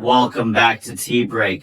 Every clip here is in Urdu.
Welcome back to Tea Break.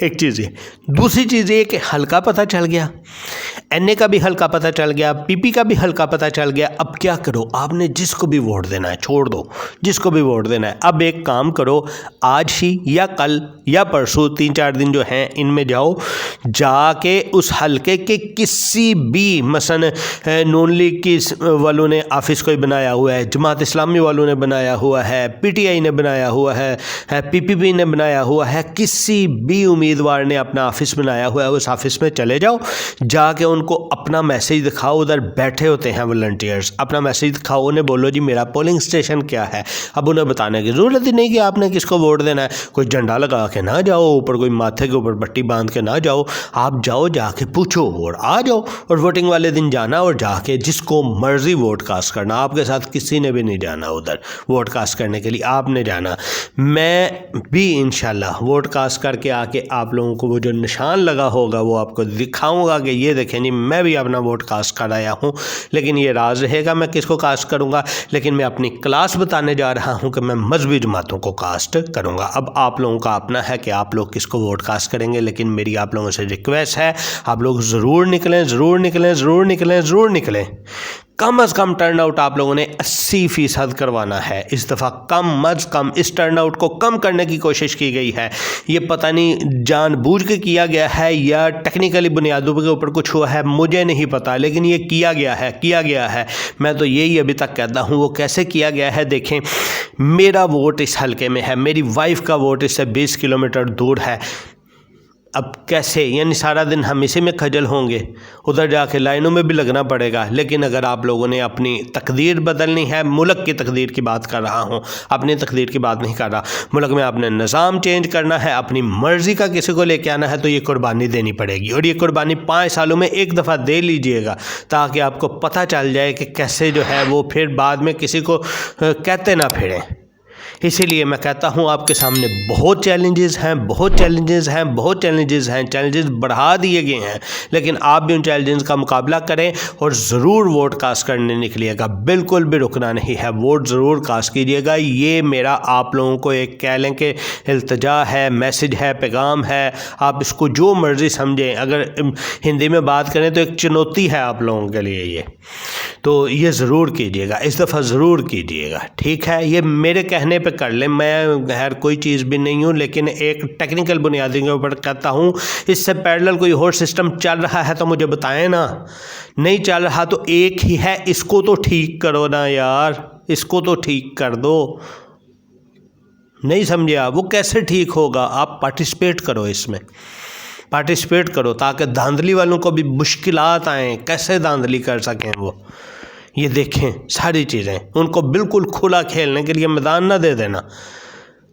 ایک چیز یہ، دوسری چیز یہ کہ حلقہ پتہ چل گیا، این اے کا بھی حلقہ پتہ چل گیا، پی پی کا بھی حلقہ پتہ چل گیا. اب کیا کرو، آپ نے جس کو بھی ووٹ دینا ہے چھوڑ دو، جس کو بھی ووٹ دینا ہے. اب ایک کام کرو، آج ہی یا کل یا پرسوں 3-4 دن جو ہیں ان میں جاؤ، جا کے اس حلقے کے کسی بھی مثلا نون لیگ کی والوں نے آفس کوئی بنایا ہوا ہے، جماعت اسلامی والوں نے بنایا ہوا ہے، پی ٹی آئی نے بنایا ہوا ہے، پی پی پی نے بنایا ہوا ہے، کسی بھی امیدوار نے اپنا آفس بنایا ہوا ہے، اس آفس میں چلے جاؤ، جا کے ان کو اپنا میسیج دکھاؤ. ادھر بیٹھے ہوتے ہیں والنٹیئرز، اپنا میسیج دکھاؤ، انہیں بولو جی میرا پولنگ اسٹیشن کیا ہے. اب انہیں بتانے کی ضرورت ہی نہیں کہ آپ نے کس کو ووٹ دینا ہے. کوئی جھنڈا لگا کے نہ جاؤ اوپر، کوئی ماتھے کے اوپر پٹی باندھ کے نہ جاؤ، آپ جاؤ، جا کے پوچھو اور آ جاؤ. اور ووٹنگ والے دن جانا اور جا کے جس کو مرضی ووٹ کاسٹ کرنا. آپ کے ساتھ کسی نے بھی نہیں جانا ادھر ووٹ کاسٹ کرنے کے لیے، آپ نے جانا. میں بھی انشاءاللہ ووٹ کاسٹ کر کے آ کے آپ لوگوں کو وہ جو نشان لگا ہوگا وہ آپ کو دکھاؤں گا کہ یہ دیکھیں جی میں بھی اپنا ووٹ کاسٹ کر آیا ہوں. لیکن یہ راز رہے گا میں کس کو کاسٹ کروں گا. لیکن میں اپنی کلاس بتانے جا رہا ہوں کہ میں مذہبی جماعتوں کو کاسٹ کروں گا. اب آپ لوگوں کا اپنا ہے کہ آپ لوگ کس کو ووٹ کاسٹ کریں گے، لیکن میری آپ لوگوں سے ریکویسٹ ہے آپ لوگ ضرور نکلیں، ضرور نکلیں، ضرور نکلیں، ضرور نکلیں. کم از کم ٹرن آؤٹ آپ لوگوں نے 80% کروانا ہے اس دفعہ. کم از کم اس ٹرن آؤٹ کو کم کرنے کی کوشش کی گئی ہے. یہ پتہ نہیں جان بوجھ کے کیا گیا ہے یا ٹیکنیکلی بنیادوں کے اوپر کچھ ہوا ہے، مجھے نہیں پتہ، لیکن یہ کیا گیا ہے. میں تو یہی ابھی تک کہتا ہوں وہ کیسے کیا گیا ہے. دیکھیں میرا ووٹ اس حلقے میں ہے، میری وائف کا ووٹ اس سے 20 کلومیٹر دور ہے. اب کیسے، یعنی سارا دن ہم اسی میں کھجل ہوں گے، ادھر جا کے لائنوں میں بھی لگنا پڑے گا. لیکن اگر آپ لوگوں نے اپنی تقدیر بدلنی ہے، ملک کی تقدیر کی بات کر رہا ہوں، اپنی تقدیر کی بات نہیں کر رہا، ملک میں آپ نے نظام چینج کرنا ہے، اپنی مرضی کا کسی کو لے کے آنا ہے تو یہ قربانی دینی پڑے گی. اور یہ قربانی 5 سالوں میں ایک دفعہ دے لیجئے گا تاکہ آپ کو پتہ چل جائے کہ کیسے جو ہے وہ پھر بعد میں کسی کو کہتے نہ پھریں. اسی لیے میں کہتا ہوں آپ کے سامنے بہت چیلنجز ہیں، چیلنجز بڑھا دیے گئے ہیں، لیکن آپ بھی ان چیلنجز کا مقابلہ کریں اور ضرور ووٹ کاسٹ کرنے نکلیے گا. بالکل بھی رکنا نہیں ہے، ووٹ ضرور کاسٹ کیجیے گا. یہ میرا آپ لوگوں کو ایک کہہ لیں کہ التجا ہے، میسج ہے، پیغام ہے، آپ اس کو جو مرضی سمجھیں. اگر ہندی میں بات کریں تو ایک چنوتی ہے آپ لوگوں کے لیے یہ. تو یہ ضرور کیجیے گا، اس دفعہ ضرور کیجیے گا، ٹھیک ہے. یہ میرے کہنے پہ کر لیں، میں غیر کوئی چیز بھی نہیں ہوں، لیکن ایک ٹیکنیکل بنیادی کے اوپر کہتا ہوں. اس سے پیرلل کوئی اور سسٹم چل رہا ہے تو مجھے بتائیں نا. نہیں چل رہا تو ایک ہی ہے، اس کو تو ٹھیک کرو نا یار، اس کو تو ٹھیک کر دو. نہیں سمجھے آپ؟ وہ کیسے ٹھیک ہوگا؟ آپ پارٹیسپیٹ کرو، اس میں پارٹیسپیٹ کرو تاکہ دھاندلی والوں کو بھی مشکلات آئیں، کیسے دھاندلی کر سکیں وہ. یہ دیکھیں ساری چیزیں ان کو بالکل کھلا کھیلنے کے لیے میدان نہ دے دینا.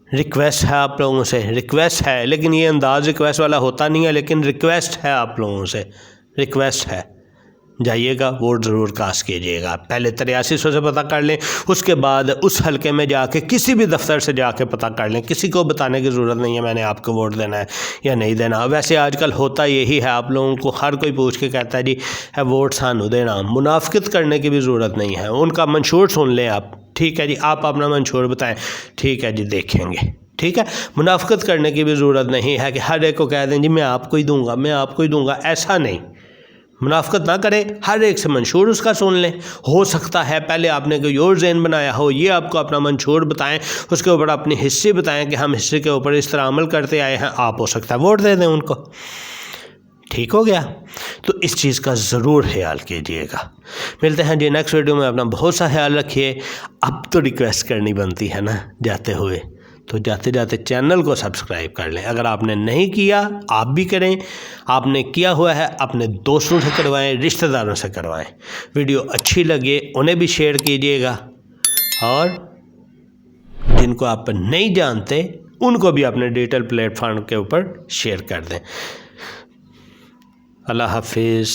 ریکویسٹ ہے آپ لوگوں سے، ریکویسٹ ہے، لیکن یہ انداز ریکویسٹ والا ہوتا نہیں ہے، لیکن ریکویسٹ ہے آپ لوگوں سے، ریکویسٹ ہے. جائیے گا ووٹ ضرور کاسٹ کیجیے گا. پہلے 8300 سے پتہ کر لیں، اس کے بعد اس حلقے میں جا کے کسی بھی دفتر سے جا کے پتہ کر لیں. کسی کو بتانے کی ضرورت نہیں ہے میں نے آپ کو ووٹ دینا ہے یا نہیں دینا. ویسے آج کل ہوتا یہی ہے، آپ لوگوں کو ہر کوئی پوچھ کے کہتا ہے جی ووٹ سانو دینا. منافقت کرنے کی بھی ضرورت نہیں ہے. ان کا منشور سن لیں آپ، ٹھیک ہے جی، آپ اپنا منشور بتائیں، ٹھیک ہے جی، دیکھیں گے، ٹھیک ہے. منافقت کرنے کی بھی ضرورت نہیں ہے کہ ہر ایک کو کہہ دیں جی میں آپ کو ہی دوں گا، میں آپ کو ہی دوں گا. ایسا نہیں، منافقت نہ کریں، ہر ایک سے منشور اس کا سن لیں. ہو سکتا ہے پہلے آپ نے کوئی اور ذہن بنایا ہو، یہ آپ کو اپنا منشور بتائیں، اس کے اوپر اپنی ہسٹری بتائیں کہ ہم ہسٹری کے اوپر اس طرح عمل کرتے آئے ہیں. آپ ہو سکتا ہے ووٹ دے دیں ان کو. ٹھیک ہو گیا؟ تو اس چیز کا ضرور خیال کیجیے گا. ملتے ہیں جی نیکسٹ ویڈیو میں. اپنا بہت سا خیال رکھیے. اب تو ریکویسٹ کرنی بنتی ہے نا جاتے ہوئے، تو جاتے جاتے چینل کو سبسکرائب کر لیں. اگر آپ نے نہیں کیا آپ بھی کریں. آپ نے کیا ہوا ہے اپنے دوستوں سے کروائیں، رشتہ داروں سے کروائیں. ویڈیو اچھی لگے انہیں بھی شیئر کیجیے گا، اور جن کو آپ نہیں جانتے ان کو بھی اپنے ڈیجیٹل پلیٹ فارم کے اوپر شیئر کر دیں. اللہ حافظ.